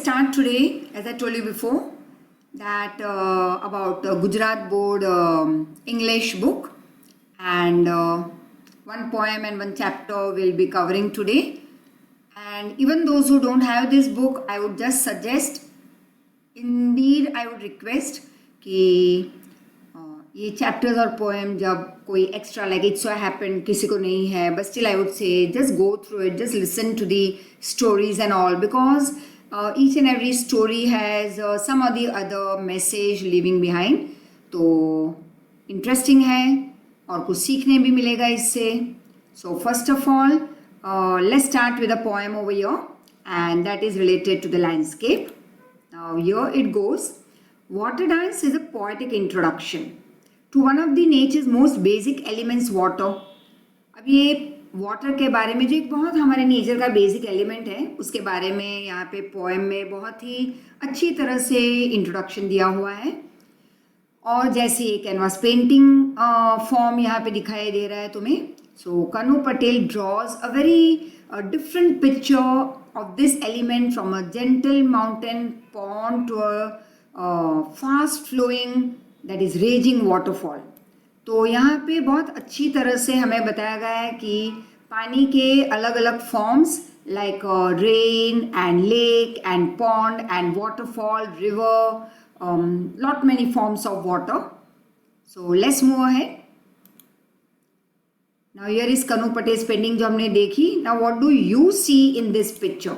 start today, as I told you before, that about Gujarat Board English book, and one poem and one chapter we'll be covering today. And even those who don't have this book, I would just suggest, indeed I would request कि ये chapters और poem जब कोई extra like it's so happen किसी को नहीं है, but still I would say just go through it, just listen to the stories and all, because each and every story has some or the other message leaving behind. तो interesting है और कुछ सीखने भी मिलेगा इससे. So first of all, let's start with a poem over here, and that is related to the landscape. Now here it goes. Water dance is a poetic introduction to one of the nature's most basic elements, water. अब ये water के बारे में जो एक बहुत हमारे nature का बेसिक एलिमेंट है, उसके बारे में यहाँ पे पोएम में बहुत ही अच्छी तरह से इंट्रोडक्शन दिया हुआ है. और जैसे एक कैनवास पेंटिंग फॉर्म यहाँ पे दिखाई दे रहा है तुम्हें. So Kanu Patel draws a very different picture of this element from a gentle mountain pond to a fast flowing that is raging waterfall. तो यहाँ पे बहुत अच्छी तरह से हमें बताया गया है कि पानी के अलग अलग forms like rain and lake and pond and waterfall, river, lot many forms of water. So let's move ahead. Now here is Kanu Patel's painting जो हमने देखी. Now what do you see in this picture?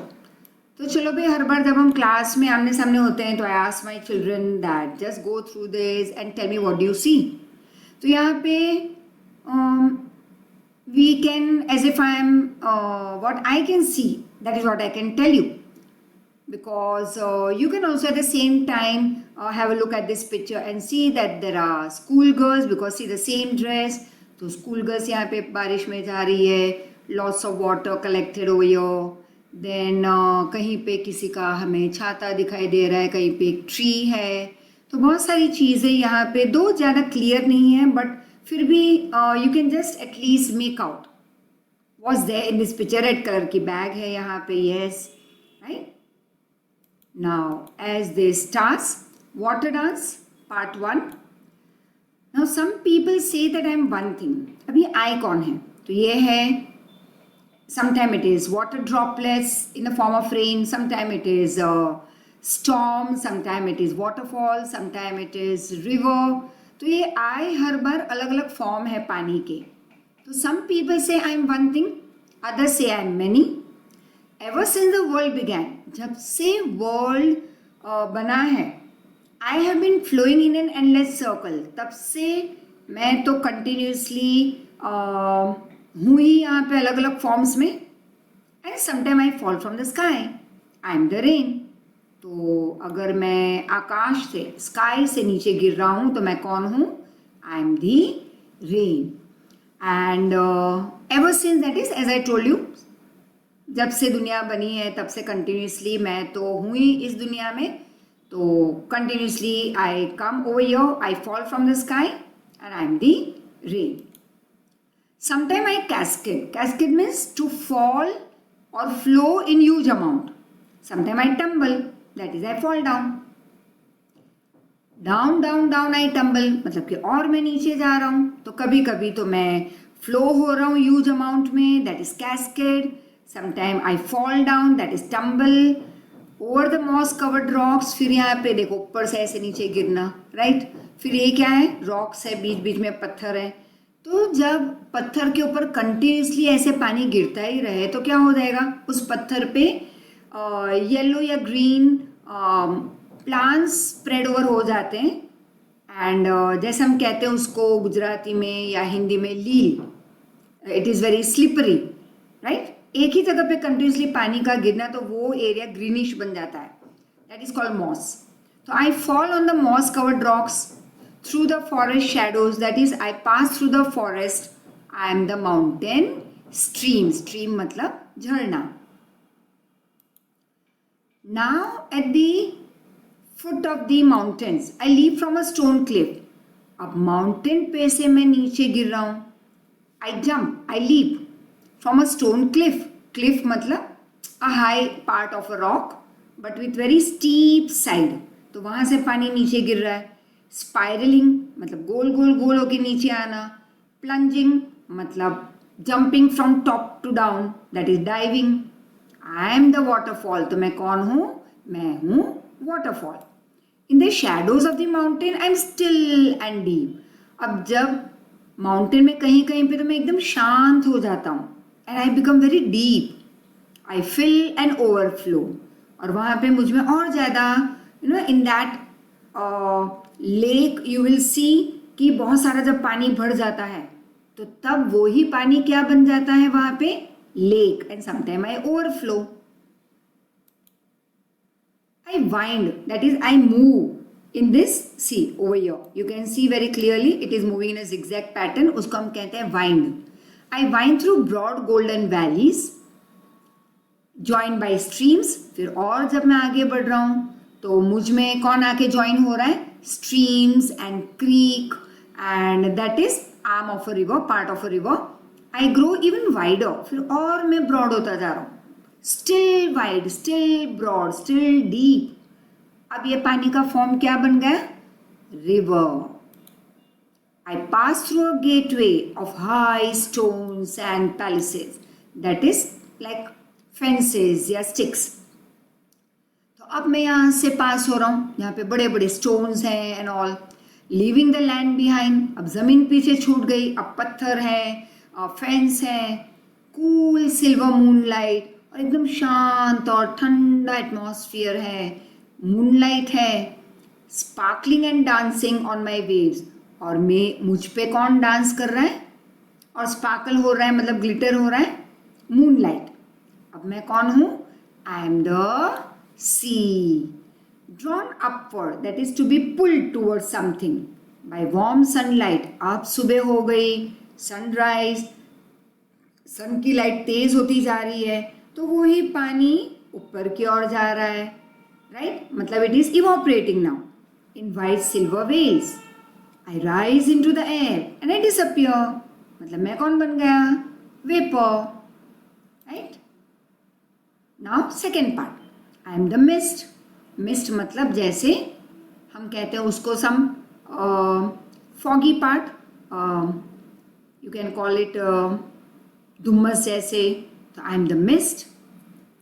तो चलो भाई, हर बार जब हम class में आमने सामने होते हैं तो I ask my children that just go through this and tell me what do you see. तो यहाँ पे we can, as if I am what I can see, that is what I can tell you, because you can also at the same time have a look at this picture and see that there are school girls, because see the same dress. तो school girls यहाँ पे बारिश में जा रही है, lots of water collected over here. Then कहीं पे किसी का हमें छाता दिखाई दे रहा है, कहीं पे एक ट्री है. तो बहुत सारी चीज़ें यहाँ पे, दो ज़्यादा क्लियर नहीं है बट फिर भी you can just at least make out was there in this picture. Red colour की बैग है यहाँ पे, yes right. Now as they starts water dance part 1. Now some people say that I am one thing. अभी I कौन है? तो ये है, sometime it is water droplets in the form of rain, sometime it is storm, sometime it is waterfall, sometime it is river. तो ये I हर बार अलग अलग फॉर्म है पानी के. तो some people say I am one thing, others say I am many. Ever since the world began, जब से वर्ल्ड बना है, I have been flowing in an endless circle. तब से मैं तो कंटिन्यूसली हूँ ही यहाँ पे अलग अलग फॉर्म्स में. And sometime I fall from the sky, I am the rain. तो अगर मैं आकाश से, स्काई से नीचे गिर रहा हूँ तो मैं कौन हूँ? I am the rain. And ever since, that is as I told you, जब से दुनिया बनी है तब से कंटिन्यूसली मैं तो हूँ ही इस दुनिया में. तो continuously I come over here, I fall from the sky and I am the rain. Sometimes I cascade. Cascade means to fall or flow in huge amount. Sometimes I tumble. That is I fall down. Down, down, down I tumble. मतलब कि और मैं नीचे जा रहा हूँ. तो कभी कभी तो मैं flow हो रहा हूँ huge amount में. That is cascade. Sometimes I fall down. That is tumble. Over the moss covered rocks. फिर यहाँ पे देखो ऊपर से ऐसे नीचे गिरना, right? फिर ये क्या है? Rocks है, बीच बीच में पत्थर है. तो जब पत्थर के ऊपर कंटिन्यूसली ऐसे पानी गिरता ही रहे तो क्या हो जाएगा? उस पत्थर पे येलो या ग्रीन प्लांट्स स्प्रेड ओवर हो जाते हैं. एंड जैसे हम कहते हैं उसको गुजराती में या हिंदी में लील, it is very slippery, right. एक ही जगह पे कंटिन्यूसली पानी का गिरना तो वो एरिया ग्रीनिश बन जाता है. That is called moss. तो I fall on the moss covered rocks through the forest shadows, that is I pass through the forest. I am the mountain stream. Stream मतलब झरना. Now at the foot of the mountains I leap from a stone cliff. अब mountain पे से मैं नीचे गिर रहा हूँ. I jump, I leap from a stone cliff. Cliff मतलब a high part of a rock but with very steep side, तो वहाँ से पानी नीचे गिर रहा है. स्पाइरलिंग मतलब गोल गोल गोल होके नीचे आना. प्लंजिंग मतलब jumping from top to down, that is diving. I am the waterfall, तो मैं कौन हूँ? मैं हूँ waterfall. In the shadows of the mountain I am still and deep. अब जब माउंटेन में कहीं कहीं पे तो मैं एकदम शांत हो जाता हूँ, and I become very deep. I fill and overflow, और वहाँ पे मुझ में और ज़्यादा in that lake you will see कि बहुत सारा जब पानी भर जाता है तो तब वो ही पानी क्या बन जाता है वहाँ पे? Lake. And sometime I overflow. I wind, that is I move in this, see over here you can see very clearly it is moving in a zigzag pattern, उसको हम कहते हैं wind. I wind through broad golden valleys joined by streams. फिर और जब मैं आगे बढ़ रहा हूँ तो मुझ में कौन आके ज्वाइन हो रहा है? streams and creek, and that is arm of a river, part of a river. I grow even wider, फिर और मैं broad होता जा रहा हूँ. Still wide, still broad, still deep. अब ये पानी का फॉर्म क्या बन गया? River. I pass through a gateway of high stones and palaces, that is like fences या स्टिक्स. तो अब मैं यहाँ से पास हो रहा हूँ, यहाँ पे बड़े बड़े स्टोन्स हैं and all. Leaving the land behind, अब जमीन पीछे छूट गई, अब पत्थर है, फेंस है. कूल सिल्वर मूनलाइट, और एकदम शांत और ठंडा एटमॉस्फेयर है. मूनलाइट है. Sparkling and dancing on my waves, और मुझ पे कौन डांस कर रहा है और स्पार्कल हो रहा है मतलब ग्लिटर हो रहा है? मूनलाइट. अब मैं कौन हूँ? I am the sea. Drawn upward, that is to be pulled toward something by warm sunlight. अब सुबह हो गई, सनराइज, सन की लाइट तेज होती जा रही है, तो वो ही पानी ऊपर की ओर जा रहा है, राइट? मतलब it is evaporating now in white silver waves. I rise into the air and I disappear, मतलब मैं कौन बन गया? Vapour, right? Now second part, I am the mist. Mist मतलब जैसे हम कहते हैं उसको some foggy part, you can call it धुम्मस जैसे. तो I am the mist.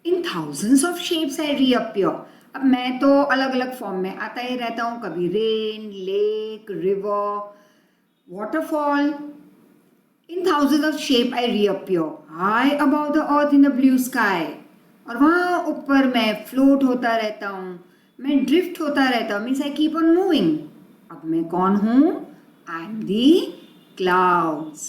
In thousands of shapes I reappear. अब मैं तो अलग अलग फॉर्म में आता ही रहता हूँ, कभी rain, lake, river, waterfall. In thousands of shape I reappear high about the earth in the blue sky. और वहाँ ऊपर मैं फ्लोट होता रहता हूँ, मैं ड्रिफ्ट होता रहता हूँ, means I keep on moving. अब मैं कौन हूँ? I am the clouds,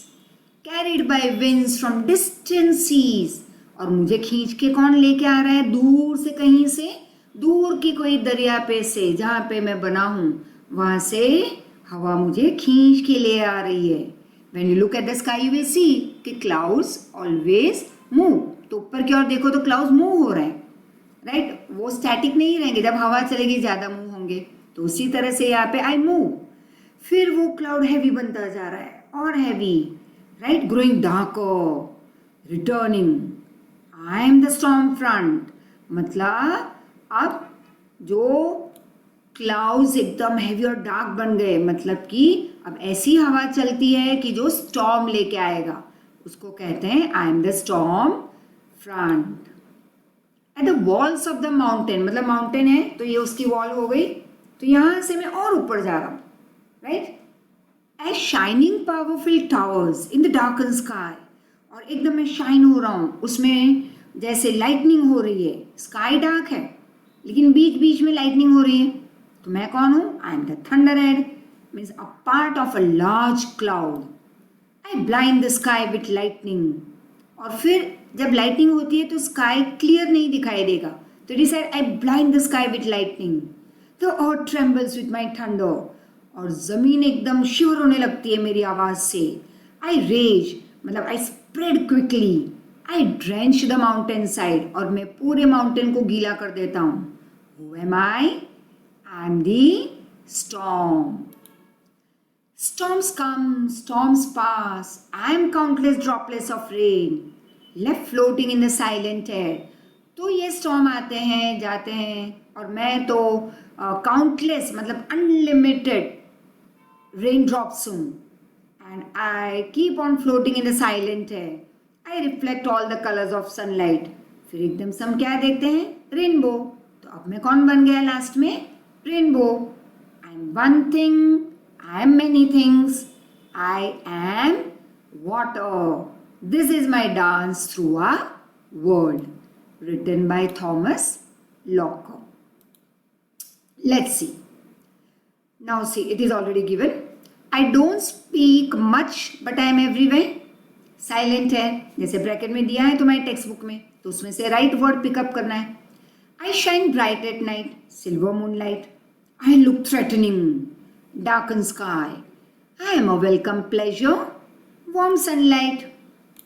carried by winds from distant seas. और मुझे खींच के कौन लेके आ रहा है? दूर से, कहीं से दूर की कोई दरिया पे से, जहाँ पे मैं बना हूँ वहाँ से हवा मुझे खींच के ले आ रही है. When you look at the sky you will see कि क्लाउड्स ऑलवेज मूव. तो ऊपर की ओर देखो तो क्लाउड्स मूव हो रहे हैं, राइट? वो स्टैटिक नहीं रहेंगे, जब हवा चलेगी ज़्यादा मूव होंगे. तो उसी तरह से यहाँ पे आई मूव. फिर वो क्लाउड हैवी बनता जा रहा है और heavy, right? Growing darker, returning. I am the storm front, मतलब अब जो क्लाउड्स एकदम हैवी और डार्क बन गए, मतलब कि अब ऐसी हवा चलती है कि जो स्टॉर्म लेके आएगा, उसको कहते हैं आई am the storm front. At the walls of the mountain, मतलब माउंटेन है तो ये उसकी वॉल हो गई, तो यहाँ से मैं और ऊपर जा रहा हूँ, right? As shining powerful towers in the darken sky. और एकदम मैं शाइन हो रहा हूँ, उसमें जैसे लाइटनिंग हो रही है. स्काई डार्क है लेकिन बीच बीच में लाइटनिंग हो रही है. तो मैं कौन हूँ? I am the thunder head, means a part of a large cloud. I blind the sky with lightning. और फिर जब लाइटनिंग होती है तो स्काई क्लियर नहीं दिखाई देगा, तो it is I blind the sky with lightning. The earth trembles with my thunder. और ज़मीन एकदम शिवर होने लगती है मेरी आवाज़ से. आई रेज, मतलब I spread quickly. I drench the mountain side, और मैं पूरे माउंटेन को गीला कर देता हूँ. Who am I? I am the storm. Storms come, storms pass. I am countless droplets of rain left floating in the silent air. तो ये स्टॉर्म आते हैं जाते हैं, और मैं तो काउंटलेस मतलब अनलिमिटेड रेन ड्रॉप्स हूँ, and I keep on floating in the silent air, I reflect all the colours of sunlight. फिर एकदम से हम क्या देखते हैं, रेनबो। तो अब मैं कौन बन गया लास्ट में, rainbow. I am one thing, I am many things, I am water, this is my dance through a world, written by Thomas Locker. Let's see. Now see, it is already given. I don't speak much but I am everywhere. Silent है, जैसे bracket में दिया है तुम्हारी text book में, तो उसमें से राइट वर्ड पिकअप करना है। I shine bright at night, silver moonlight. I look threatening, darkened sky. I am a welcome pleasure, warm sunlight.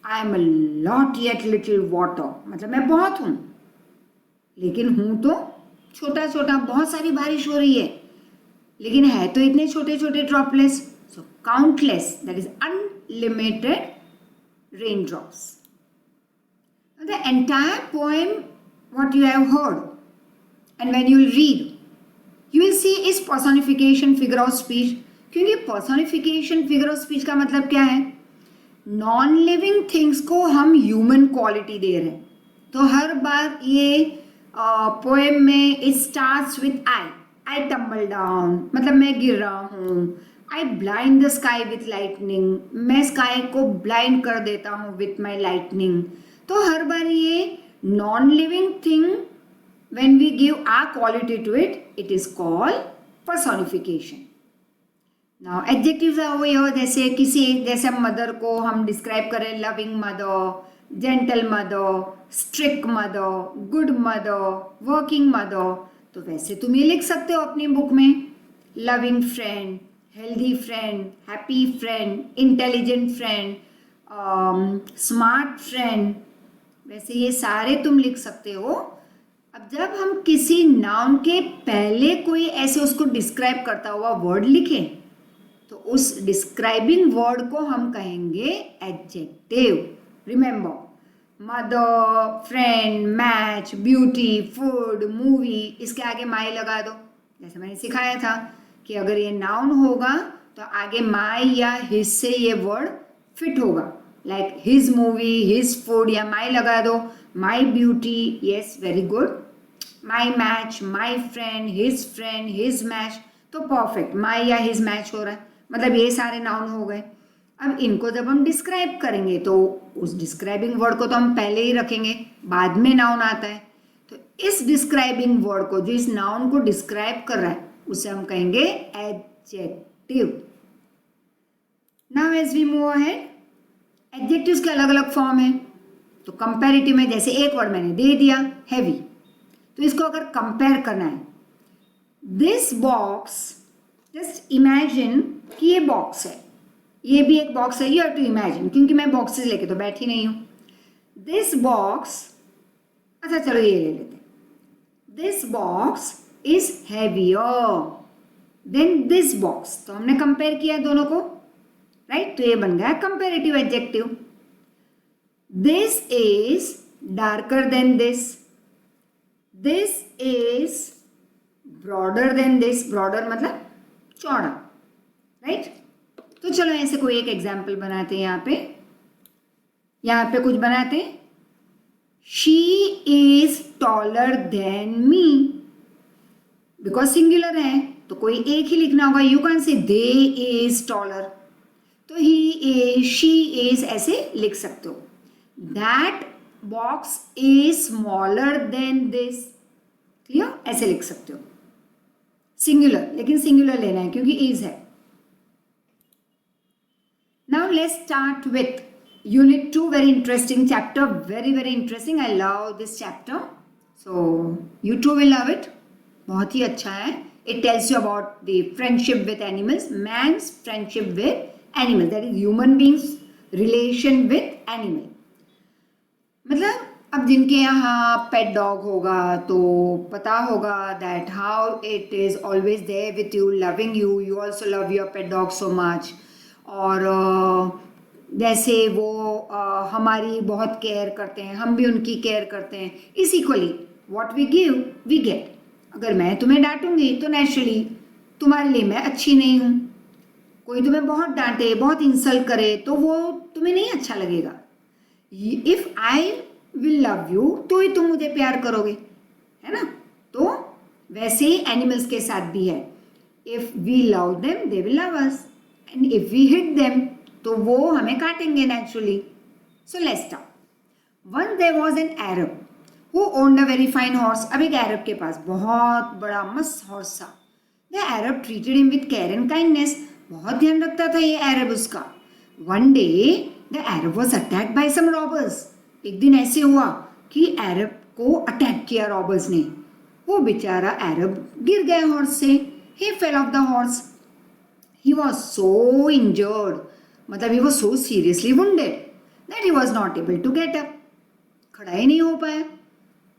I am a lot yet little water. मतलब मैं बहुत हूँ, लेकिन हूँ तो छोटा छोटा, बहुत सारी बारिश हो रही है, लेकिन है तो इतने छोटे छोटे droplets. So countless, that is unlimited rain drops. The entire poem what you have heard and when you will read, you will see is personification, figure of speech. क्योंकि personification, figure of speech का मतलब क्या है, non living things को हम human quality दे रहे हैं। तो हर बार ये पोएम में it starts with I tumble down, मतलब मैं गिर रहा हूँ। I blind the sky with lightning, मैं स्काई को ब्लाइंड कर देता हूँ विथ माई लाइटनिंग। तो हर बार ये non living thing, when we give are quality to it, it is called personification. Now adjectives are over here, जैसे किसी, जैसे मदर को हम डिस्क्राइब करें, loving mother, gentle mother, strict mother, good mother, working mother. तो वैसे तुम ये लिख सकते हो अपनी बुक में, loving friend, healthy friend, happy friend, intelligent friend, smart friend, वैसे ये सारे तुम लिख सकते हो। अब जब हम किसी नाउन के पहले कोई ऐसे उसको डिस्क्राइब करता हुआ वर्ड लिखें, तो उस डिस्क्राइबिंग वर्ड को हम कहेंगे adjective. Remember, mother, friend, match, beauty, food, movie, इसके आगे माई लगा दो। जैसे मैंने सिखाया था कि अगर ये नाउन होगा तो आगे माई या हिज से ये वर्ड फिट होगा, like his movie, his food, या माई लगा दो। My beauty, yes very good. My match, my friend, his match, तो परफेक्ट, माई या हिज मैच हो रहा है, मतलब ये सारे नाउन हो गए। अब इनको जब हम डिस्क्राइब करेंगे तो उस डिस्क्राइबिंग वर्ड को तो हम पहले ही रखेंगे, बाद में नाउन आता है। तो इस डिस्क्राइबिंग वर्ड को, जो इस नाउन को डिस्क्राइब कर रहा है, उसे हम कहेंगे adjective. Now as we move ahead, adjectives के अलग अलग फॉर्म है। तो कंपैरेटिव में, जैसे एक वर्ड मैंने दे दिया हैवी, तो इसको अगर कंपेयर करना है, दिस बॉक्स, जस्ट इमेजिन कि ये बॉक्स है, ये भी एक बॉक्स है, यू हैव टू इमेजिन, क्योंकि मैं बॉक्सेस लेके तो बैठी नहीं हूं। दिस बॉक्स, अच्छा चलो ये ले लेते हैं, this box is heavier than this box. तो हमने कंपेयर किया दोनों को, राइट? तो ये बन गया comparative adjective. This is darker then this, this is broader then this, broader मतलब चौड़ा, राइट? तो चलो ऐसे कोई एक एग्जाम्पल बनाते हैं। यहाँ पे कुछ बनाते हैं, she is taller than me, because singular है तो कोई एक ही लिखना होगा, you can say they is taller, तो ही इज, शी इज, ऐसे लिख सकते हो। That box is smaller than this, clear? ऐसे लिख सकते हो, सिंगुलर, लेकिन सिंगुलर लेना है क्योंकि इज है। Now let's start with Unit 2, very interesting chapter, very interesting. I love this chapter, so you too will love it. बहुत ही अच्छा है. It tells you about the friendship with animals, man's friendship with animals, that is human beings relation with animal. मतलब अब जिनके यहाँ pet dog होगा तो पता होगा that how it is always there with you, loving you, you also love your pet dog so much. और जैसे वो हमारी बहुत केयर करते हैं, हम भी उनकी केयर करते हैं. Is equally what we give we get. अगर मैं तुम्हें डांटूंगी तो नेचुरली तुम्हारे लिए मैं अच्छी नहीं हूँ. कोई तुम्हें बहुत डांटे, बहुत इंसल्ट करे तो वो तुम्हें नहीं अच्छा लगेगा. If I will love you तो ही तुम मुझे प्यार करोगे, है ना. तो वैसे ही एनिमल्स के साथ भी है. If we love them they will love us, and if we hit them तो वो हमें काटेंगे naturally. So let's start. Once there was an Arab who owned a very fine horse. अब एक अरब के पास बहुत बड़ा मस्त हॉर्स था. The Arab treated him with care and kindness. बहुत ध्यान रखता था ये अरब उसका. One day the Arab was attacked by some robbers. एक दिन ऐसे हुआ कि अरब को अटैक किया रॉबर्स ने. वो बेचारा अरब गिर गया हॉर्स से. He fell off the horse. He was so injured, मतलब he was so seriously wounded that he was not able to get up. खड़ा ही नहीं हो पाया.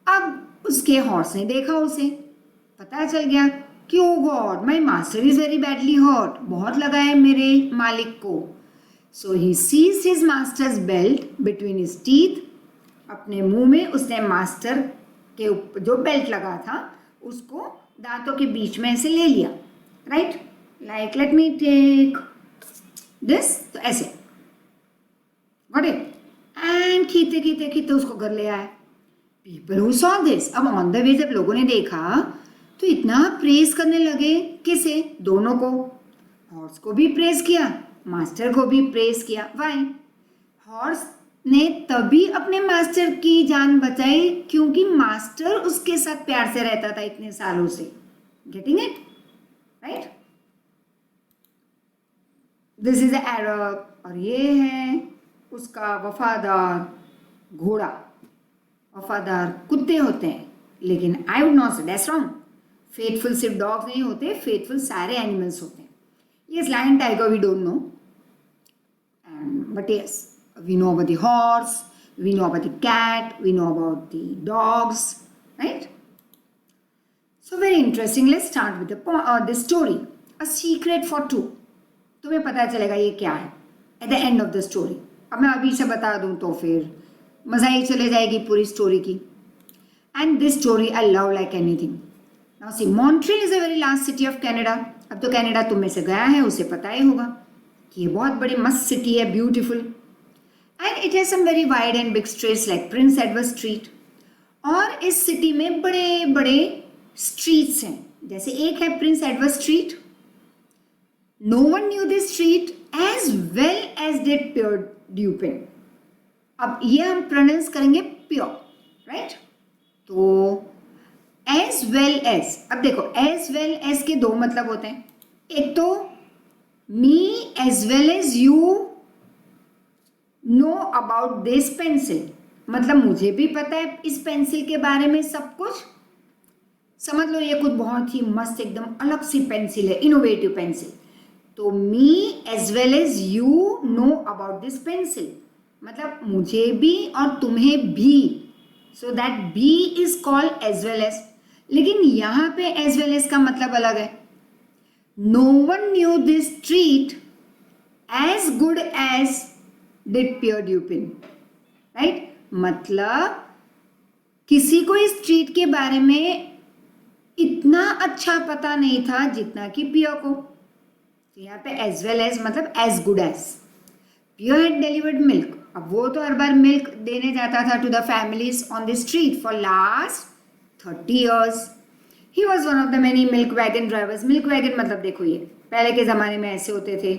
अब उसके हॉर्स ने देखा उसे. पता चल गया कि oh God my master is very badly hurt. बहुत लगा है मेरे मालिक को. So he seize his master's belt between his teeth. अपने मुंह में उसने मास्टर के ऊपर जो बेल्ट लगा था उसको दांतों के बीच में ऐसे ले लिया. Right, like let me take this. तो ऐसे गॉट इट. एंड खींचते खींचते खींचते उसको घर ले आया. पीपल हु सॉ दिस, अब ऑन द वे जब लोगों ने देखा तो इतना प्रेज करने लगे. किसे? दोनों को. हॉर्स को भी प्रेज किया, मास्टर को भी प्रेज किया. वाई? हॉर्स ने तभी अपने मास्टर की जान बचाई क्योंकि मास्टर उसके साथ प्यार से रहता था इतने सालों से. Getting it? Right. This is Arab, और ये है उसका वफादार घोड़ा. वफादार कुत्ते होते हैं, लेकिन I would not say that's wrong. Faithful सिर्फ डॉग्स नहीं होते, फेथफुल सारे एनिमल्स होते हैं. Yes, lion tiger we don't know, but yes we know about the horse, we know about the cat, we know about the dogs, right? So very interesting. Let's start with the story, A Secret for Two. तुम्हें पता चलेगा ये क्या है at the end of the story. अब मैं अभी से बता दूँ तो फिर मज़ा ही चले जाएगी पूरी स्टोरी की. And this story I love like anything. Now see, Montreal is a very large city of Canada. अब तो कनाडा तुम में से गया है उसे पता ही होगा कि ये बहुत बड़ी मस्त सिटी है, beautiful. And it has some very wide and big streets like Prince Edward Street. और इस सिटी में बड़े बड़े स्ट्रीट्स हैं. जैसे एक है Prince Edward Street. No one knew this street as well as did Pierre Dupin. अब ये हम प्रोनाउंस करेंगे प्योर, राइट. तो एज वेल एज, अब देखो एज वेल एज के दो मतलब होते हैं. एक तो me as well as you know about this pencil, मतलब मुझे भी पता है इस पेंसिल के बारे में सब कुछ. समझ लो ये कुछ बहुत ही मस्त एकदम अलग सी पेंसिल है, इनोवेटिव पेंसिल. तो me as well as you know about this pencil, मतलब मुझे भी और तुम्हें भी. So that be is called as well as. लेकिन यहाँ पे एज वेल एज का मतलब अलग है. No one knew this street as good as did Pierre Dupin, right. मतलब किसी को इस स्ट्रीट के बारे में इतना अच्छा पता नहीं था जितना कि पियर को. तो यहाँ पे एज वेल एज मतलब as good as. Pierre had delivered milk. अब वो तो हर बार मिल्क देने जाता था to the families on the street for last 30 years. He was one of the many milk wagon drivers. Milk wagon मतलब देखो ये पहले के ज़माने में ऐसे होते थे.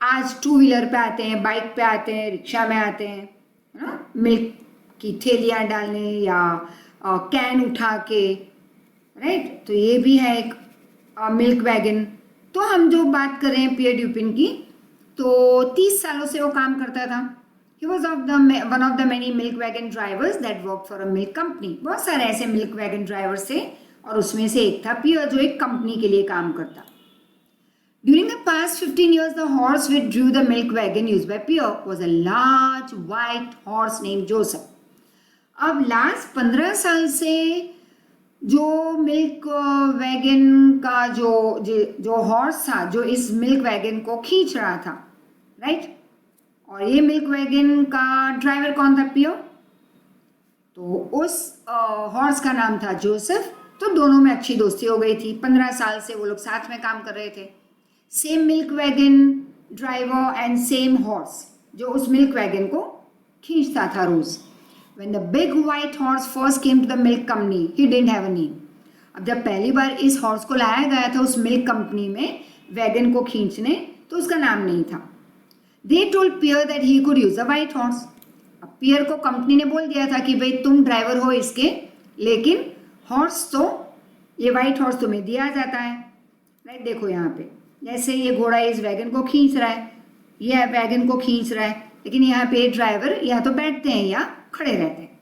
आज 2 व्हीलर पे आते हैं, बाइक पे आते हैं, रिक्शा में आते हैं, है ना, मिल्क की थैलियाँ डालने या कैन उठा के, राइट. तो ये भी है एक मिल्क वैगन. तो हम जो बात कर रहे हैं पियर ड्यूपिन की, तो 30 सालों से वो काम करता था. He was one of the many milk wagon drivers that worked for a milk company. बहुत सारे ऐसे मिल्क वैगन ड्राइवर्स थे और उसमें से एक था पियर जो एक कंपनी के लिए काम करता. During the past 15 years, the horse which drew the milk wagon used by Pierre was a large white horse named Joseph. अब लास्ट 15 साल से जो मिल्क वैगन का जो हॉर्स था जो इस मिल्क वैगन को खींच रहा था, राइट, और ये मिल्क वैगन का ड्राइवर कौन था? पियो। तो उस हॉर्स का नाम था जोसेफ। तो दोनों में अच्छी दोस्ती हो गई थी, 15 साल से वो लोग साथ में काम कर रहे थे। Same milk wagon driver and same horse जो उस मिल्क वैगन को खींचता था रोज। When the big white horse first came to the milk company, he didn't have a name. अब जब पहली बार इस हॉर्स को लाया गया था उस मिल्क कंपनी में वैगन को खींचने, तो उसका नाम नहीं था। They told Pierre that he could use a white horse. अब पियर को कंपनी ने बोल दिया था कि भाई तुम ड्राइवर हो इसके, लेकिन हॉर्स तो ये वाइट हॉर्स तुम्हें दिया जाता है। राइट, देखो यहाँ पे जैसे ये घोड़ा इस वैगन को खींच रहा है, ये वैगन को खींच रहा है, लेकिन यहाँ पे ड्राइवर या तो बैठते हैं या खड़े रहते हैं।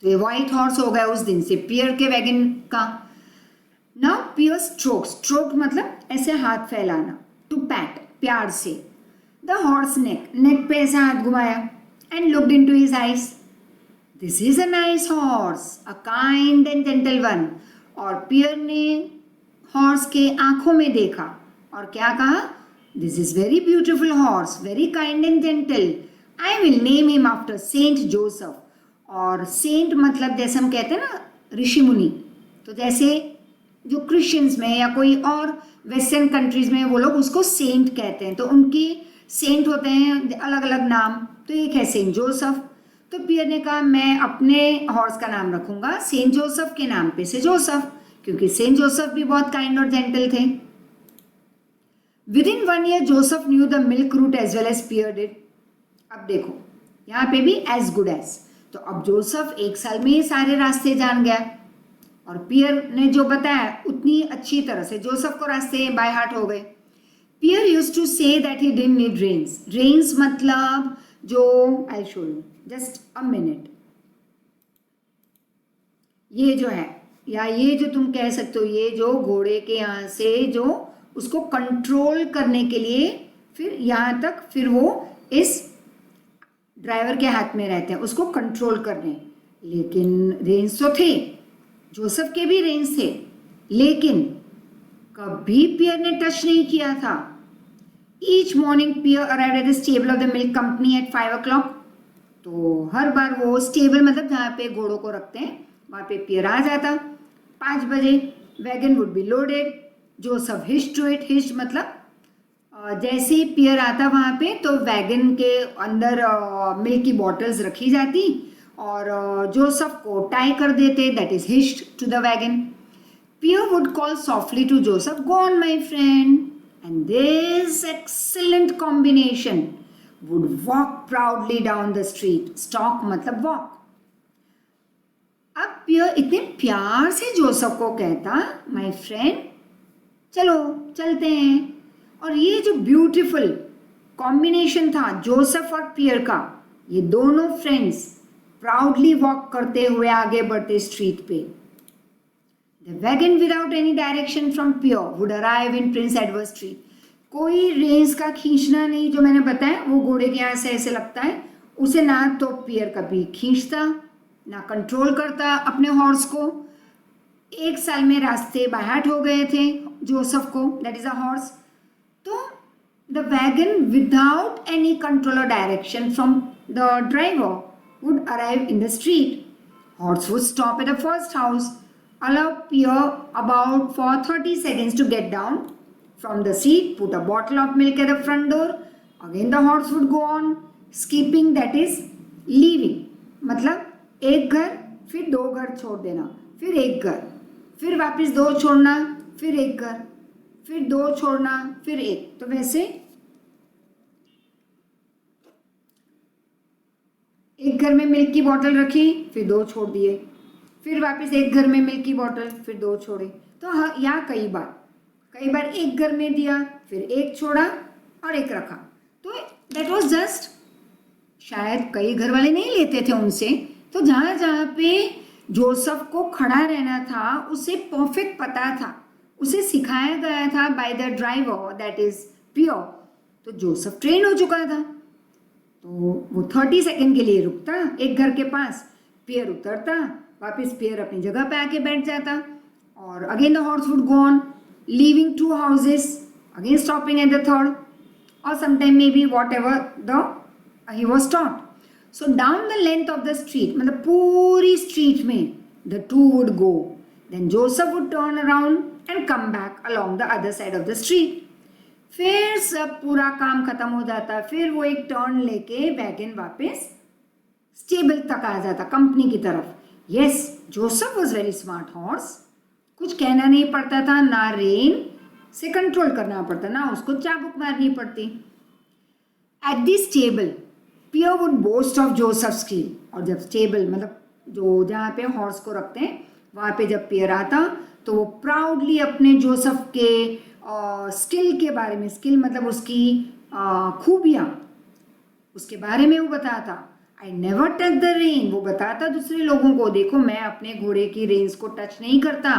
तो ये व्हाइट हॉर्स हो गया उस दिन से पियर के वैगन का। नाउ पियर स्ट्रोक मतलब ऐसे हाथ फैलाना, टू पैट, प्यार से। द हॉर्स नेक पे ऐसे हाथ घुमाया and looked into his eyes. This is a nice horse, a kind and gentle one. और पियर ने हॉर्स के आंखों में देखा और क्या कहा? This is very beautiful horse, very kind and gentle. I will name him after Saint Joseph. और सेंट मतलब जैसे हम कहते हैं ना ऋषि मुनि, तो जैसे जो क्रिश्चियंस में या कोई और वेस्टर्न कंट्रीज में वो लोग उसको सेंट कहते हैं, तो उनकी सेंट होते हैं अलग अलग नाम, तो एक है सेंट जोसेफ। तो पियर ने कहा मैं अपने हॉर्स का नाम रखूंगा सेंट जोसेफ के नाम पे से जोसेफ, क्योंकि सेंट जोसेफ भी बहुत काइंड और जेंटल थे। Within 1 year Joseph knew the milk route as well as Pierre did. अब देखो यहाँ पे भी एज गुड एज, तो अब जोसेफ 1 साल में सारे रास्ते जान गया और पियर ने जो बताया उतनी अच्छी तरह से जोसेफ को रास्ते बाय हार्ट हो गए। Pierre used to say that he didn't need reins. Reins मतलब जो, I show you just a minute, ये जो है या ये जो तुम कह सकते हो, ये जो घोड़े के यहाँ से जो उसको कंट्रोल करने के लिए फिर यहाँ तक फिर वो इस ड्राइवर के हाथ में रहते हैं उसको कंट्रोल करने। लेकिन रेंज तो थे, जोसेफ के भी रेंज थे, लेकिन कभी पियर ने टच नहीं किया था। Each morning Pierre arrived at the stable of the milk company at 5 o'clock। तो हर बार वो स्टेबल मतलब जहाँ पे घोड़ों को रखते हैं वहाँ पे पियर आ जाता 5 बजे। Wagon would be loaded, Joseph hitched to it. Hitched मतलब जैसे ही पियर आता वहाँ पे तो वैगन के अंदर मिल्क की बॉटल्स रखी जाती और जोसेफ को टाई कर देते, that is hitched to the wagon. Pierre would call softly to Joseph, go on my friend, and this excellent combination would walk proudly down the street. Stalk मतलब walk. अब Pierre इतने प्यार से Joseph को कहता, my friend चलो चलते हैं। और ये जो ब्यूटीफुल कॉम्बिनेशन था जोसेफ और पियर का, ये दोनों फ्रेंड्स प्राउडली वॉक करते हुए आगे बढ़ते स्ट्रीट पे। The wagon without any direction from Pierre would arrive in Prince Edward Street. कोई रेंज का खींचना नहीं, जो मैंने बताया वो घोड़े के यहाँ से ऐसे लगता है, उसे ना तो पियर कभी खींचता ना कंट्रोल करता अपने हॉर्स को। 1 साल में रास्ते बाय हार्ट हो गए थे जोसेफ को, दैट इज अ हॉर्स। तो the wagon without any control और direction from the driver would arrive in the street. Horse would stop at the first house, allow Pierre about for 30 seconds to get down from the seat, put a bottle of milk at the front door. Again the horse would go on skipping, that is leaving. मतलब एक घर फिर 2 घर छोड़ देना, फिर एक घर, फिर वापस 2 छोड़ना, फिर एक घर, फिर 2 छोड़ना, फिर एक। तो वैसे एक घर में मिल्क की बोतल रखी, फिर 2 छोड़ दिए, फिर वापस एक घर में मिल्क की बोतल, फिर 2 छोड़े। तो हाँ, या कई बार एक घर में दिया, फिर एक छोड़ा और एक रखा। तो दैट वाज जस्ट, शायद कई घर वाले नहीं लेते थे उनसे, तो जहाँ जहाँ पे जोसेफ को खड़ा रहना था उसे परफेक्ट पता था, उसे सिखाया गया था by the driver, that is Pierre. तो जोसेफ ट्रेन हो चुका था, तो वो 30 सेकेंड के लिए रुकता एक घर के पास, पियर उतरता, वापस पियर अपनी जगह पे आके बैठ जाता, और again the horse would go on leaving 2 houses, again stopping at the 3rd, or sometime maybe whatever he was taught. So down the length of the street, मतलब पूरी street में the two would go. Then Joseph would turn around and come back along the other side of the street. फिर सब पूरा काम खत्म हो जाता, फिर वो एक टर्न लेके वैगन वापस स्टेबल तक आ जाता, कंपनी की तरफ. Yes, Joseph was very smart horse. कुछ कहना नहीं पड़ता था, ना रेन से कंट्रोल करना पड़ता, ना उसको चाबुक मारनी पड़ती. At this stable Pierre would boast of Joseph skill. और जब स्टेबल मतलब जो जहाँ पे हॉर्स को रखते हैं वहाँ पे जब पियर आता तो वो प्राउडली अपने जोसेफ के स्किल के बारे में, स्किल मतलब उसकी खूबियाँ, उसके बारे में वो बताता. I never touch the rain, वो बताता दूसरे लोगों को, देखो मैं अपने घोड़े की रेंस को टच नहीं करता,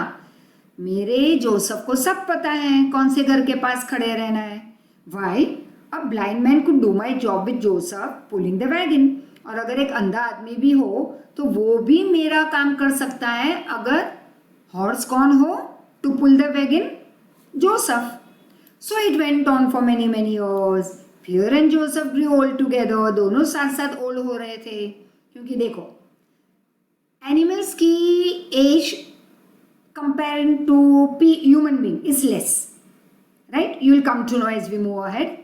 मेरे जोसेफ को सब पता है कौन से घर के पास खड़े रहना है. Why a blind man could do my job with Joseph pulling the wagon. और अगर एक अंधा आदमी भी हो तो वो भी मेरा काम कर सकता है अगर हॉर्स कौन हो, to pull the wagon, Joseph. So it went on for many many years. Pierre and Joseph grew old together. दोनों साथ साथ ओल्ड हो रहे थे, क्योंकि देखो एनिमल्स की age comparing to human being is less, right. You will come to know as we move ahead.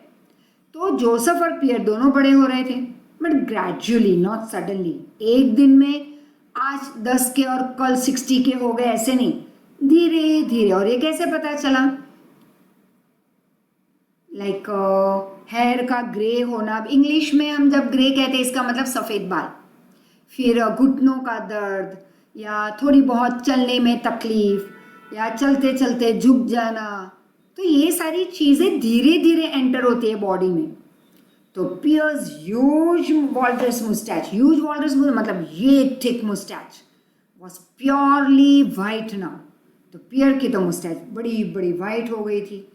तो जोसेफ और पियर दोनों बड़े हो रहे थे, बट ग्रेजुअली, नॉट सडनली. एक दिन में आज 10 के और कल 60 के हो गए, ऐसे नहीं, धीरे धीरे. और ये कैसे पता चला? लाइक हेयर का ग्रे होना. अब इंग्लिश में हम जब ग्रे कहते हैं इसका मतलब सफ़ेद बाल. फिर घुटनों का दर्द, या थोड़ी बहुत चलने में तकलीफ, या चलते चलते झुक जाना. तो ये सारी चीज़ें धीरे धीरे एंटर होती है बॉडी में. तो पियर्स ह्यूज वॉल्रस मुस्टैच, ह्यूज वॉल्रस मतलब ये thick moustache was purely white now. तो पियर की तो मुस्टैच बड़ी बड़ी वाइट हो गई थी.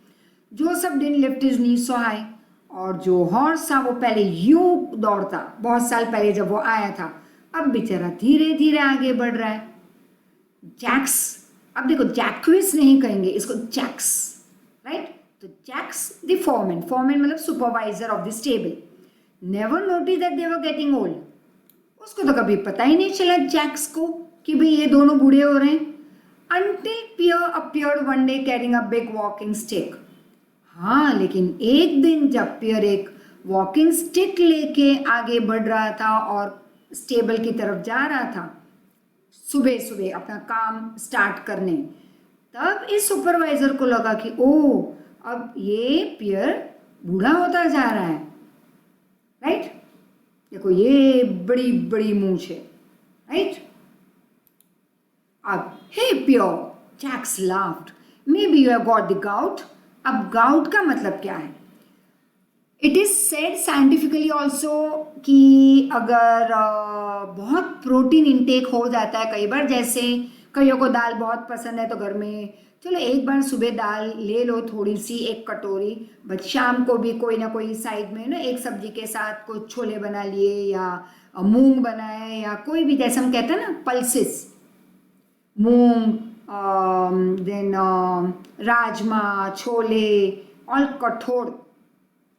Joseph didn't lift his knee so high. और जो हॉर्स था वो पहले यूं दौड़ता, बहुत साल पहले जब वो आया था, अब बेचारा धीरे धीरे आगे बढ़ रहा है. जैक्स, अब देखो जैक्विस नहीं कहेंगे इसको, जैक्स, राइट. तो जैक्स द फोरमैन, फोरमैन मतलब supervisor of the stable, never notice that they were getting old. उसको तो कभी पता ही नहीं चला जैक्स को कि भाई ये दोनों बूढ़े हो रहे हैं. Until Pierre appeared one day carrying a big walking stick. हाँ, लेकिन एक दिन जब पियर एक वॉकिंग स्टिक लेके आगे बढ़ रहा था और स्टेबल की तरफ जा रहा था सुबह सुबह अपना काम स्टार्ट करने, तब इस सुपरवाइजर को लगा कि ओह, अब ये पियर बूढ़ा होता जा रहा है, राइट. देखो ये बड़ी बड़ी मूंछ है, राइट. अब hey Pierre, Jacques laughed, maybe you have got the gout. अब गाउट का मतलब क्या है? It is said scientifically also कि अगर बहुत प्रोटीन इंटेक हो जाता है कई बार, जैसे कईयों को दाल बहुत पसंद है तो घर में चलो एक बार सुबह दाल ले लो थोड़ी सी, एक कटोरी, बट शाम को भी कोई ना कोई साइड में ना एक सब्जी के साथ कुछ छोले बना लिए या मूंग बनाए, या कोई भी, जैसे हम कहते हैं ना पल्सेस, मूंग, देन राजमा, छोले और कठोर,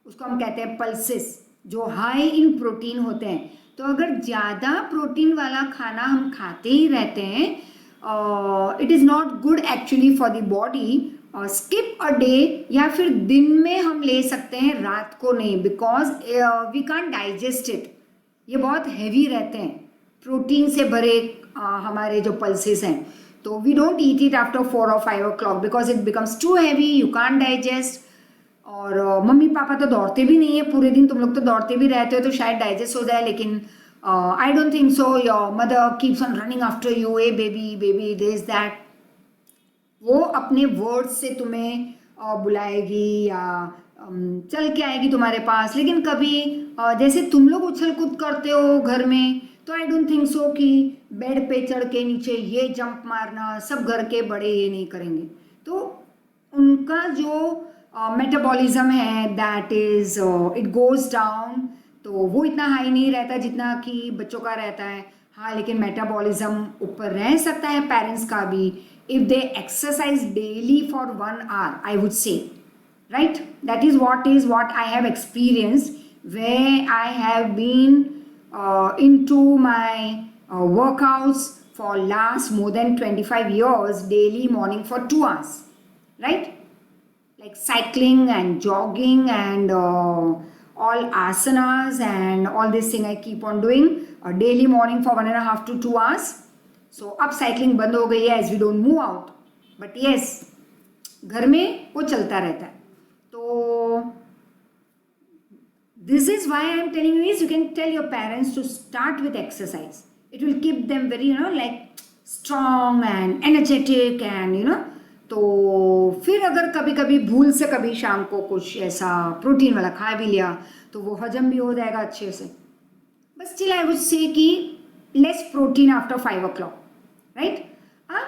उसको हम कहते हैं पल्सेस, जो हाई इन प्रोटीन होते हैं. तो अगर ज़्यादा प्रोटीन वाला खाना हम खाते ही रहते हैं, it is not good actually for the body. Skip a day, या फिर दिन में हम ले सकते हैं, रात को नहीं, because we can't digest it. ये बहुत हैवी रहते हैं, प्रोटीन से भरे हमारे जो पल्सेस हैं. तो we don't eat it after 4 or 5 o'clock because it becomes too heavy, you can't digest. और मम्मी पापा तो दौड़ते भी नहीं है पूरे दिन, तुम लोग तो दौड़ते भी रहते हो तो शायद डाइजेस्ट हो जाए, लेकिन I don't think so. Your mother keeps on running after you, A baby baby this that. वो अपने वर्ड्स से तुम्हें बुलाएगी या चल के आएगी तुम्हारे पास, लेकिन कभी जैसे तुम लोग उछल कूद करते हो घर में, तो आई डोंट थिंक सो कि बेड पे चढ़ के नीचे ये जंप मारना, सब घर के बड़े ये नहीं करेंगे. तो उनका जो मेटाबॉलिज्म है that is it goes down, तो वो इतना हाई नहीं रहता जितना कि बच्चों का रहता है. हाँ, लेकिन मेटाबॉलिज्म ऊपर रह सकता है पेरेंट्स का भी, if they exercise daily for 1 hour, I would से. right? That is what I have experienced, where I have been into my workouts for last more than 25 years, daily morning for 2 hours, right? Like cycling and jogging and all asanas and all this thing I keep on doing daily morning for 1.5 to 2 hours. So अब cycling बंद हो गई है, as we don't move out, but yes घर में वो चलता रहता है. तो this is why I am telling you is you can tell your parents to start with exercise. It will keep them very like strong and energetic and तो फिर अगर कभी कभी भूल से कभी शाम को कुछ ऐसा प्रोटीन वाला खा भी लिया तो वो हजम भी हो जाएगा अच्छे से. बट स्टिल आई वुड से कि less protein after 5 o'clock, right. हाँ,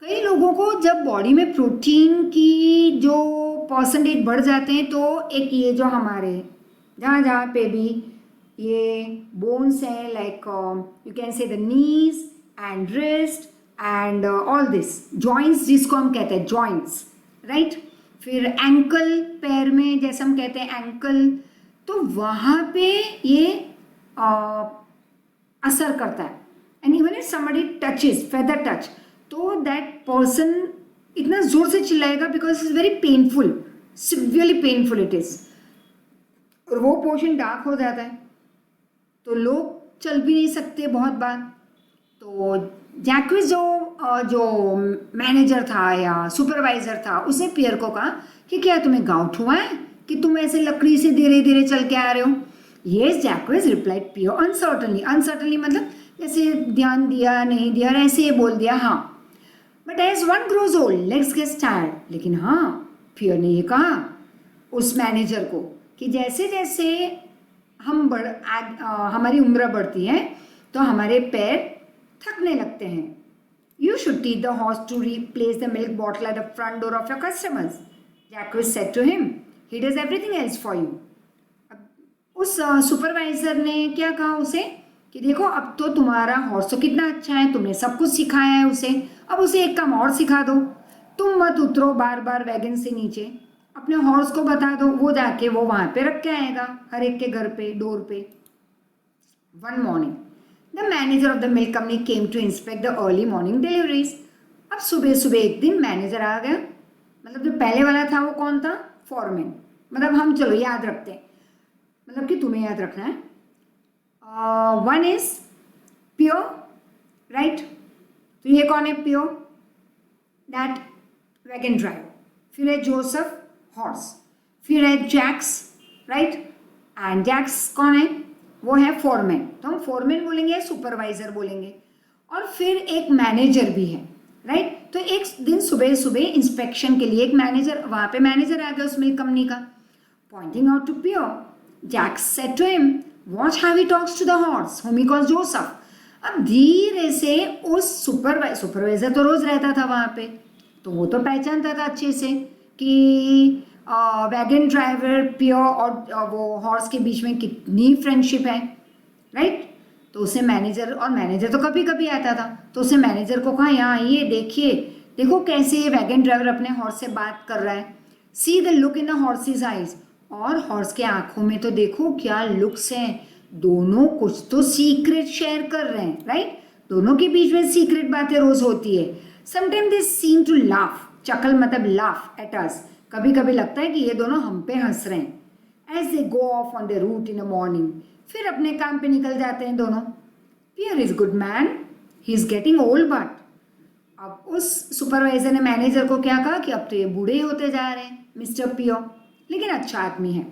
कई लोगों को जब बॉडी में प्रोटीन की जो परसेंटेज बढ़ जाते हैं तो एक ये जो हमारे जहाँ जहाँ पे भी ये बोन्स हैं, like you can say the knees and wrist and all this joints, जिसको हम कहते हैं जॉइंट्स, राइट. फिर एंकल, पैर में जैसे हम कहते हैं एंकल, तो वहाँ पे ये असर करता है. And even if somebody touches feather touch, तो दैट पर्सन इतना जोर से चिल्लाएगा because it's very painful, severely painful it is. और वो पोर्शन डार्क हो जाता है तो लोग चल भी नहीं सकते बहुत बार. तो जैक्विस जो मैनेजर था या सुपरवाइजर था, उसने पियर को कहा कि क्या तुम्हें गाउट हुआ है कि तुम ऐसे लकड़ी से धीरे धीरे चल के आ रहे हो. येस, जैक्विस रिप्लाइड पियर अनसर्टनली. अनसर्टनली मतलब जैसे ध्यान दिया नहीं दिया, ऐसे ही बोल दिया हाँ. But as one grows old legs gets tired. लेकिन हाँ, पियर ने ये कहा उस मैनेजर को कि जैसे जैसे हमारी उम्र बढ़ती है तो हमारे पैर थकने लगते हैं. You should teach the horse to replace the milk bottle at the front door of your customers. Jacques said to him, he does everything else for you. उस सुपरवाइजर ने क्या कहा उसे कि देखो अब तो तुम्हारा हॉर्स तो कितना अच्छा है, तुमने सब कुछ सिखाया है उसे, अब उसे एक काम और सिखा दो. तुम मत उतरो बार बार वैगन से नीचे, अपने हॉर्स को बता दो, वो जाके वो वहाँ पे रख के आएगा हर एक के घर पे, डोर पे. One morning the manager of the milk company came to inspect the early morning deliveries. अब सुबह सुबह एक दिन मैनेजर आ गया. मतलब जो पहले वाला था वो कौन था? फॉरमैन. मतलब हम चलो याद रखते हैं, मतलब कि तुम्हें याद रखना है. One is pure, right. तो ये कौन है? Pure, that wagon driver. फिर है जोसेफ, हॉर्स. फिर है जैक्स, राइट. एंड जैक्स कौन है? वो है फोरमैन. तो हम फोरमैन बोलेंगे, सुपरवाइजर बोलेंगे. और फिर एक मैनेजर भी है, राइट. तो एक दिन सुबह सुबह इंस्पेक्शन के लिए एक मैनेजर, वहाँ पे मैनेजर आ गया उस मिल्क कंपनी का. Pointing out to Pierre, Jack said to him, watch how he talks to the horse whom he calls Joseph. अब धीरे से उस सुपरवाइजर तो रोज रहता था वहाँ पे, तो वो तो पहचानता था अच्छे से कि वैगन ड्राइवर पियर और वो हॉर्स के बीच में कितनी फ्रेंडशिप है, राइट. तो उसे मैनेजर तो कभी कभी आता था, तो उसे मैनेजर को कहा यहाँ ये देखिए, देखो कैसे ये वैगन ड्राइवर अपने हॉर्स से बात कर रहा है. See the look in the horses eyes. और हॉर्स के आंखों में तो देखो क्या लुक्स हैं. दोनों कुछ तो सीक्रेट शेयर कर रहे हैं, राइट. दोनों के बीच में सीक्रेट बातें रोज होती है. Sometime they seem to laugh. Chuckle मतलब लाफ एट अस. कभी कभी लगता है कि ये दोनों हम पे हंस रहे हैं. As they go off on the route in the morning. फिर अपने काम पे निकल जाते हैं दोनों. Pierre is good man, he is getting old. But अब उस सुपरवाइजर ने मैनेजर को क्या कहा कि अब तो ये बूढ़े होते जा रहे हैं मिस्टर पियर, लेकिन अच्छा आदमी है.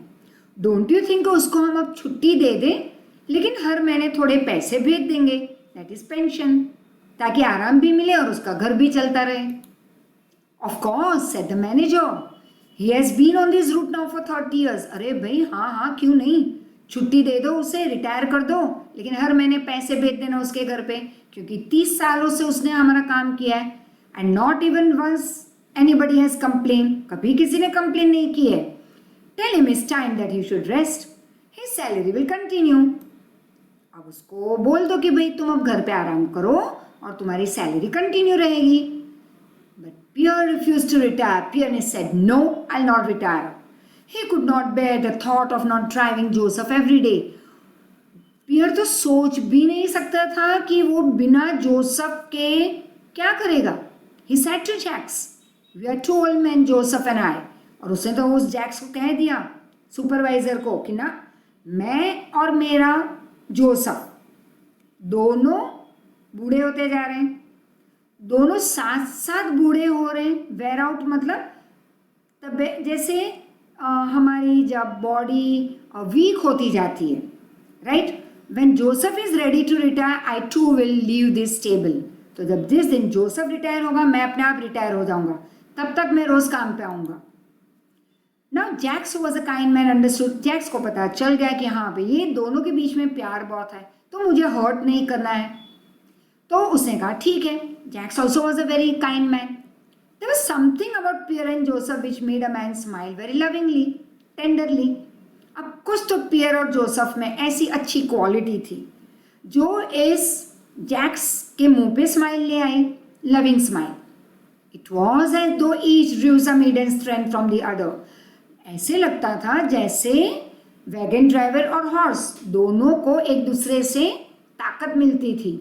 डोंट यू थिंक उसको हम अब छुट्टी दे दें, लेकिन हर महीने थोड़े पैसे भेज देंगे, दैट इज पेंशन, ताकि आराम भी मिले और उसका घर भी चलता रहे. Of course said the manager, he has been on this route now for 30 years. अरे भाई हाँ हाँ, क्यों नहीं, छुट्टी दे दो उसे, रिटायर कर दो, लेकिन हर महीने पैसे भेज देना उसके घर पे, क्योंकि 30 सालों से उसने हमारा काम किया है. And not even once anybody has complain. कभी किसी ने कंप्लेन नहीं की है. Tell him it's time that he should rest, his salary will continue. अब उसको बोल दो कि भाई तुम अब घर पे आराम करो और तुम्हारी सैलरी कंटिन्यू रहेगी. But Pierre refused to retire. Pierre said, "No, I'll not retire." He could not bear the thought of not driving Joseph every day. पियर तो सोच भी नहीं सकता था कि वो बिना जोसेफ के क्या करेगा. He said to Jax, "We are two old men, Joseph and I." और उसने तो उस जैक्स को कह दिया, सुपरवाइजर को, कि ना मैं और मेरा जोसेफ दोनों बूढ़े होते जा रहे हैं, दोनों साथ साथ बूढ़े हो रहे हैं. वेयर आउट मतलब तब जैसे हमारी जब बॉडी वीक होती जाती है, right. When Joseph is ready to retire, I too will leave this table. तो जब जिस दिन जोसेफ रिटायर होगा, मैं अपने आप रिटायर हो जाऊंगा, तब तक मैं रोज काम पे आऊंगा. Now Jacques was a kind man understood. Jacques को पता चल गया कि हाँ भाई ये दोनों के बीच में प्यार बहुत है, तो मुझे हर्ट नहीं करना है. तो उसने कहा ठीक है. Jacques also was a very kind man. There was something about Pierre and Joseph which made a man smile very lovingly, tenderly. अब कुछ तो पियर और जोसेफ में ऐसी अच्छी क्वालिटी थी जो इस जैक्स के मुंह पे स्माइल ले आई, loving smile. It was as though each drew some hidden strength from the other. ऐसे लगता था जैसे वैगन ड्राइवर और हॉर्स दोनों को एक दूसरे से ताकत मिलती थी.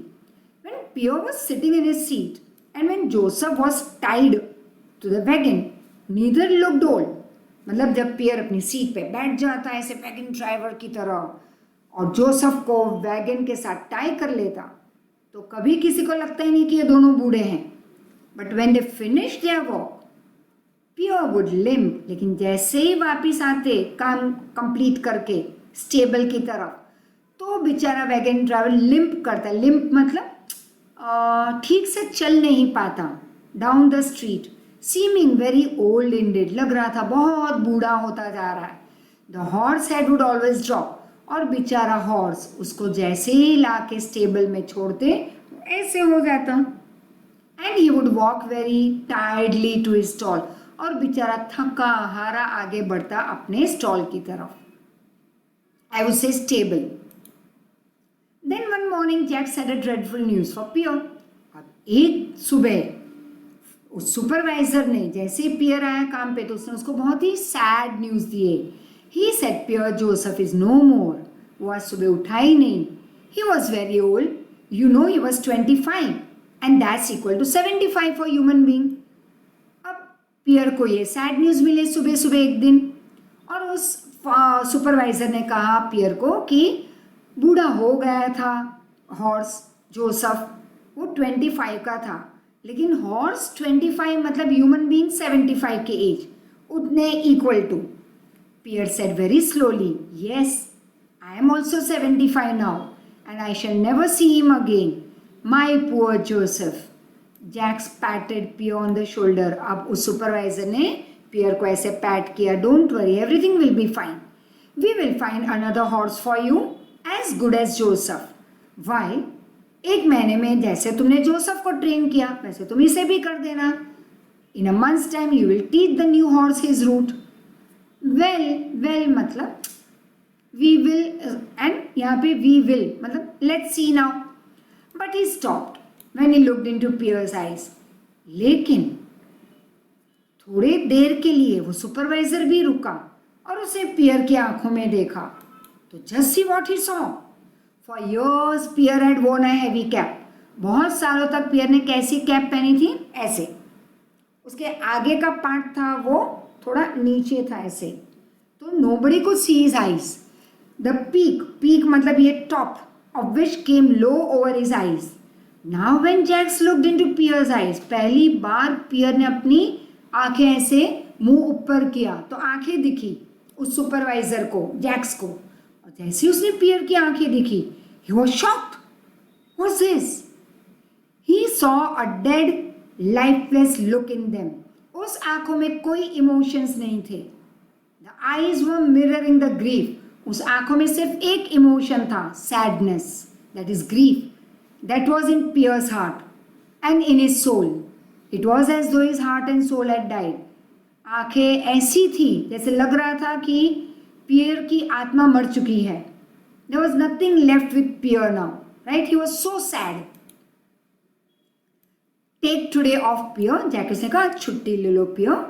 When Pierre was sitting in his seat and when Joseph was tied to the wagon, neither looked old. मतलब जब पियर अपनी सीट पे बैठ जाता है ऐसे वैगन ड्राइवर की तरह और जोसेफ को वैगन के साथ टाई कर लेता, तो कभी किसी को लगता ही नहीं कि ये दोनों बूढ़े हैं. But when they finish their walk, Pierre would limp. लेकिन जैसे ही वापिस आते काम कंप्लीट करके स्टेबल की तरफ, तो बेचारा वैगन ड्राइवर लिम्प करता. लिम्प मतलब ठीक से चल नहीं पाता down the street, seeming very old indeed. लग रहा था बहुत बूढ़ा होता जा रहा है. The horse head would always drop. और बेचारा हॉर्स उसको जैसे ही ला के स्टेबल में छोड़ते ऐसे हो जाता. And he would walk very tiredly to his stall. और बेचारा थका हारा आगे बढ़ता अपने स्टॉल की तरफ, आई वुड से stable. Then one morning Jack had a dreadful news for Pierre. अब एक सुबह उस सुपरवाइजर ने जैसे पियर आया काम पे तो उसने उसको बहुत ही सैड न्यूज़ दिए. He said Pierre Joseph is no more. वो आज सुबह उठा ही नहीं. He was very old. You know he was 25 and that's equal to 75 for human being. अब पियर को ये सैड न्यूज़ मिले सुबह सुबह एक दिन, और उस सुपरवाइजर ने कहा पियर को कि बूढ़ा हो गया था हॉर्स जोसेफ, वो 25 का था. लेकिन हॉर्स 25 मतलब ह्यूमन बीइंग 75 के एज, उतने equal to. Pierre said very slowly, "Yes, I am also 75 now and I shall never see him again. My poor Joseph." Jacques patted Pierre on the shoulder. अब उस supervisor ने पियर को ऐसे PAT किया. "Don't worry, everything will be fine. We will find another horse for you as good as Joseph." Why? एक महीने में जैसे तुमने जोसेफ को ट्रेन किया वैसे तुम इसे भी कर देना. In a month's time you will teach the new horse his route. Well मतलब we will, and यहाँ पे we will मतलब let's see now. But he stopped when he looked into Pierre's eyes. लेकिन थोड़े देर के लिए वो सुपरवाइजर भी रुका और उसे पियर की आंखों में देखा. तो just see what he saw. For years Pierre had worn a heavy cap. बहुत सालों तक पियर ने कैसी कैप पहनी थी? ऐसे. उसके आगे का पार्ट था वो थोड़ा नीचे था ऐसे, तो nobody could see his eyes. The peak मतलब ये top of which came low over his eyes. Now when Jax looked into Pierre's eyes, पहली बार पियर ने अपनी आंखें ऐसे मुंह ऊपर किया तो आंखें दिखी उस सुपरवाइजर को, जैक्स को. और जैसे उसने पियर की आंखें दिखी, he was shocked. What's this? He saw a dead, lifeless look in them. उस आंखों में कोई इमोशंस नहीं थे. The eyes were mirroring the grief. उस आंखों में सिर्फ एक इमोशन था, sadness, that is grief. That was in Pierre's heart and in his soul. It was as though his heart and soul had died. आंखें ऐसी थी जैसे लग रहा था कि पियर की आत्मा मर चुकी है. There was nothing left with Pierre now, right? He was so sad. Take today off Pierre, Jacques ने कहा छुट्टी ले लो Pierre.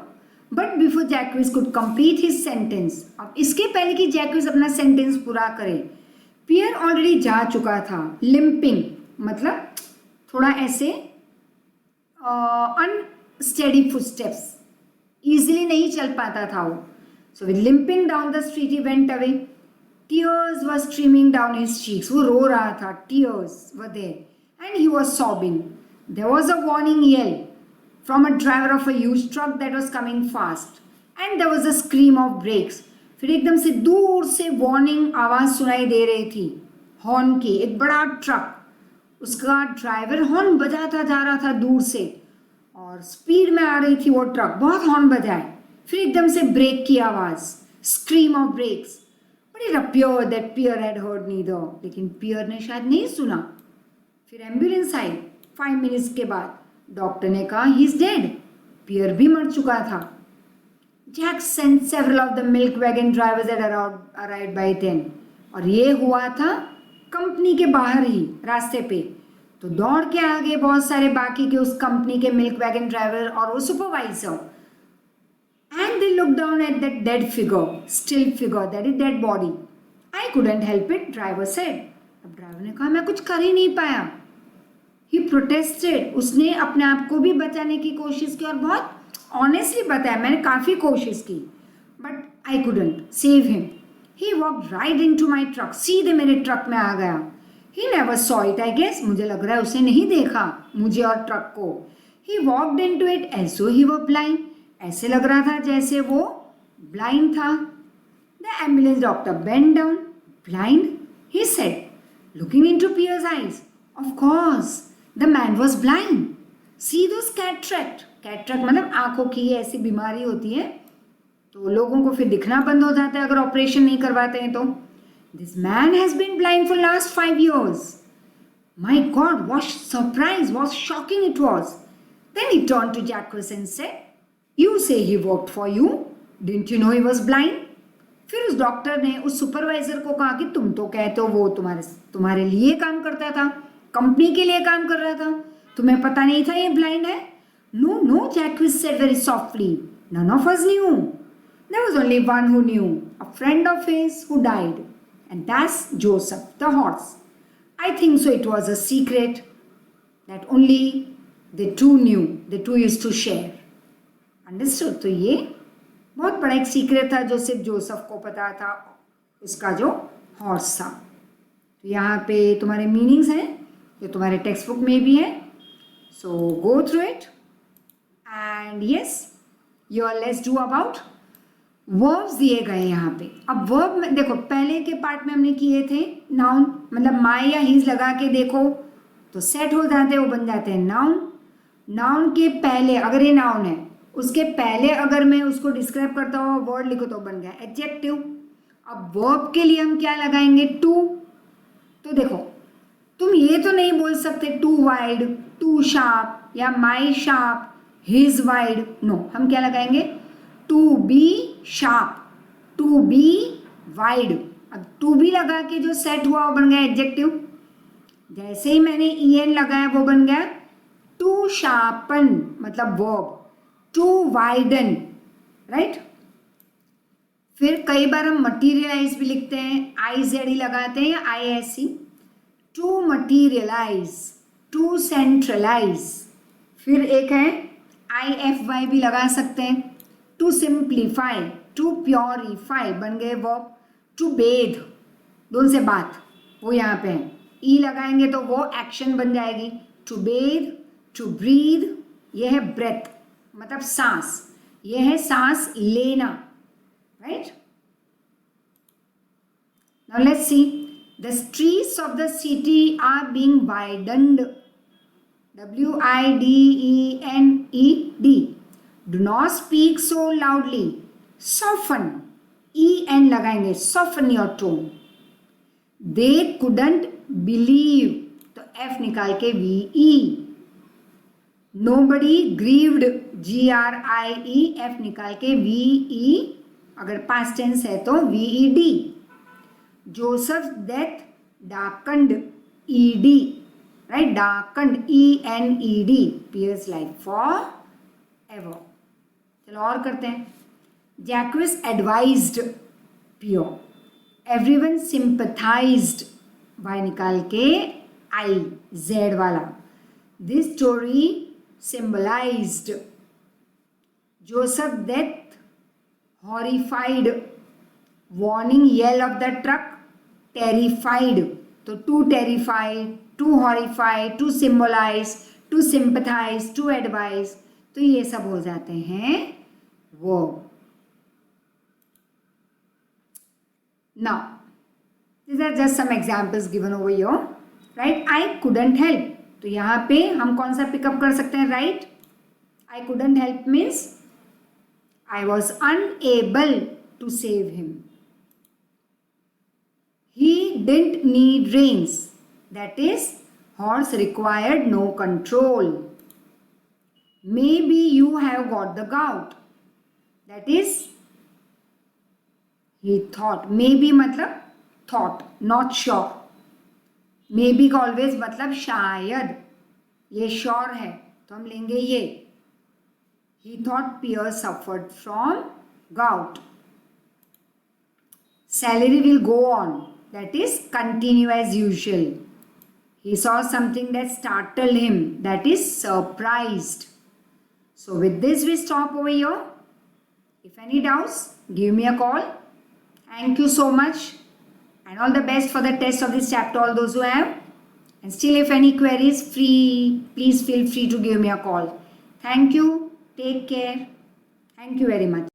But before Jacques could complete his sentence, अब इसके पहले कि जैक्विस अपना सेंटेंस पूरा करे, पियर ऑलरेडी जा चुका था, लिम्पिंग मतलब थोड़ा ऐसे अनस्टेडी फुटस्टेप्स, इजीली नहीं चल पाता था वो। So with limping down the street he went away, tears were streaming down his cheeks, वो रो रहा था, tears were there and he was sobbing. There was a warning yell from a driver of a huge truck that was coming fast and there was a scream of brakes। फिर एकदम से दूर से warning आवाज सुनाई दे रही थी horn की, एक बड़ा ट्रक, उसका ड्राइवर हॉर्न बजाता जा रहा था दूर से और स्पीड में आ रही थी वो ट्रक, बहुत हॉर्न बजाए। फिर एकदम से ब्रेक की आवाज, scream of brakes. But it appeared that Pierre had heard neither, लेकिन पियर ने शायद नहीं सुना। फिर एम्बुलेंस आई 5 मिनट्स के बाद, डॉक्टर ने कहा ही इज डेड, पियर भी मर चुका था। Jacques sent several of the milk wagon drivers had arrived by 10, और ये हुआ था कंपनी के बाहर ही रास्ते पे। तो दौड़ के आ गए बहुत सारे बाकी के उस कंपनी के मिल्क वैगन ड्राइवर और वो supervisor, and they look down at that dead figure, still figure, that is dead body. I couldn't help it, driver said. अब ड्राइवर ने कहा मैं कुछ कर ही नहीं पाया। ही प्रोटेस्टेड, उसने अपने आप को भी बचाने की कोशिश की और बहुत ऑनेस्टली बताया मैंने काफ़ी कोशिश की, but I couldn't save him. He walked right into my truck, सीधे मेरे ट्रक में आ गया। He never saw it I guess, मुझे लग रहा है उसे नहीं देखा मुझे और ट्रक को। He walked into it as though he were blind, ऐसे लग रहा था जैसे वो ब्लाइंड था। The ambulance doctor bend down, blind, he said, looking into Pierre's eyes, of course the man was blind. See those cataract, cataract मतलब आंखों की ऐसी बीमारी होती है तो लोगों को फिर दिखना बंद हो जाता है अगर ऑपरेशन नहीं करवाते हैं तो। This man has been blind for last 5 years। My god, what surprise, what shocking it was. Then he turn to Jacques and said, you say he worked for you, didn't you know he was blind. फिर उस doctor ने उस supervisor को कहा कि तुम तो कहते हो वो तुम्हारे लिए काम करता था, कंपनी के लिए काम कर रहा था, तुम्हें पता नहीं था ये ब्लाइंड है। No no, Jacques said very softly, none of us knew, there was only one who knew, a friend of his who died, and that's Joseph the horse. I think so it was a secret that only they two knew, they two used to share. Understood? तो ये बहुत बड़ा एक secret था जो सिर्फ Joseph को पता था, उसका जो हॉर्स था। तो यहाँ पे तुम्हारे मीनिंग्स हैं जो तुम्हारे टेक्स्ट बुक में भी है, so go through it and yes your let's do about verbs दिए गए यहाँ पे। अब वर्ब में देखो, पहले के पार्ट में हमने किए थे नाउन, मतलब माई या हीज लगा के देखो तो सेट हो जाते हैं, वो बन जाते हैं नाउन। नाउन के पहले अगर ये नाउन है, उसके पहले अगर मैं उसको डिस्क्राइब करता हुआ वर्ड लिखो तो बन गया एडजेक्टिव। अब वर्ब के लिए हम क्या लगाएंगे? टू। तो देखो, तुम ये तो नहीं बोल सकते टू वाइड, टू शार्प या my sharp, his wide, no, हम क्या लगाएंगे? To be sharp, to be wide. अब टू बी लगा के जो सेट हुआ वो बन गया एडजेक्टिव। जैसे ही मैंने en लगाया वो बन गया टू शार्पन, मतलब वर्ब, टू वाइडन, राइट। फिर कई बार हम मटीरियलाइज भी लिखते हैं, IZ लगाते हैं या ISC, to materialise, to centralise. फिर एक है IFY भी लगा सकते हैं, टू सिंप्लीफाई, टू प्योरीफाई, बन गए वर्ब। टू बेद, दोनों से बात, वो यहाँ पे है, ई लगाएंगे तो वो एक्शन बन जाएगी। टू बेद, टू ब्रीद, यह है ब्रेथ मतलब सांस, यह है सांस लेना, right. Now let's see, the streets of the city are being widened, WIDENED, do not speak so loudly, soften, EN लगाएंगे, soften your tone. They couldn't believe, तो F निकाल के VE। नोबडी ग्रीव्ड, GRIEF निकाल के VE, अगर past tense है तो VED। Joseph death darkened, ED, right? Darkened, ENED, Pierre's life forever. चलो और करते हैं. Jacques advised Pierre. Everyone sympathized. भाई निकाल के I, Z वाला. This story symbolized Joseph's death, horrified, warning yell of the truck, terrified. तो to terrify, to horrify, to symbolize, to sympathize, to advise, तो ये सब हो जाते हैं verb. Now, these are just some examples given over here, right? I couldn't help. तो यहाँ पे हम कौन सा पिकअप कर सकते हैं, right? I couldn't help means I was unable to save him. He didn't need reins. That is, horse required no control. Maybe you have got the gout. That is, he thought. Maybe मतलब thought, not sure. Maybe का always मतलब शायद. ये sure है तो हम लेंगे ये. He thought Pierre suffered from gout. Salary will go on. That is, continue as usual. He saw something that startled him. That is, surprised. So with this we stop over here. If any doubts, give me a call. Thank you so much. And all the best for the test of this chapter, all those who have. And still if any queries, please feel free to give me a call. Thank you. Take care. Thank you very much.